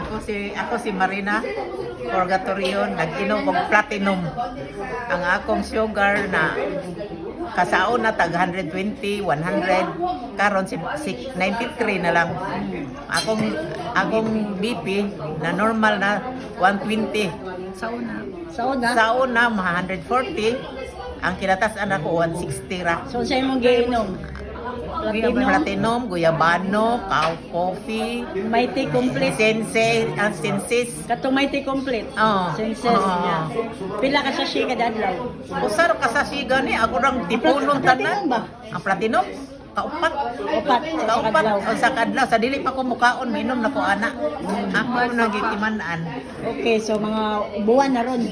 Ako si Marina Purgatorio, nag-inom og platinum. Ang akong sugar na kasaon na tag 120, 100, karon si 93 na lang. Akong BP na normal na 120. Sa una, mga 140. Ang kinatasan ako 160 ra. So sa imong giinom? Platinum, guyabano, coffee, Mighty complete. senses. Katong Mighty complete. Oo. Senses Oo. niya. Pila ka sa siya kada adlaw? Usar ka sa siga ni ako rang tipunon Platinum tanan. ba? Ang platinum, kaupat. Upat sa Kaupat adlaw. o sa kadlaw sa dili pa ko mukaon minom na ko ana. Ako nagitiman-an. Okay, so mga buwan na ron.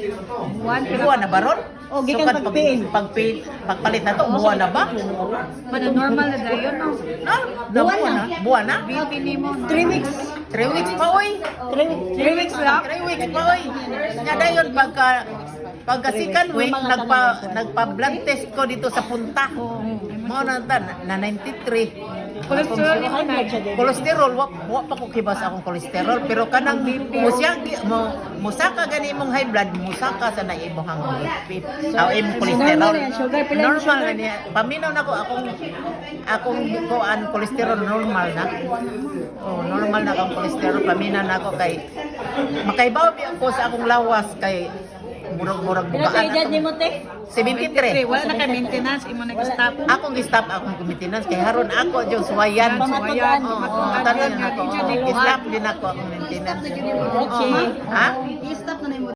Buwan na baron? Oh, gikan pagpiin. Pagpalit na to, buwan na ba? Pero normal na dayon, no? Na, Buwan buwan na. na. Buwan na? BP ni mo. 3 weeks. 3 weeks pa oy. 3 weeks lang. 3 weeks pa oy. Nya dayon pagka second week nagpa blood test ko dito sa punta. Mo na na 93. Cholesterol ni High blood siya din. Kolesterol, wa pa ko kibas akong kolesterol, pero kanang musaka gani mong high blood, musaka sa naimong BP. Aw imong kolesterol. normal yan, sugar, pila yung Normal sugar? na niya. Paminaw na ko akong kuan kolesterol normal na. Oh, normal na akong kolesterol, paminaw na ako kay makaibaw bi ako sa akong lawas kay murag Pila sa bukaan edad ako. ni mo, te? 73. Wala na kay maintenance, imo nag-stop. Akong gi-stop akong maintenance kay haron ako yung suwayan. Pamatugan. Oo, tanan ako. Gi-stop din ako akong maintenance. Okay. Ha?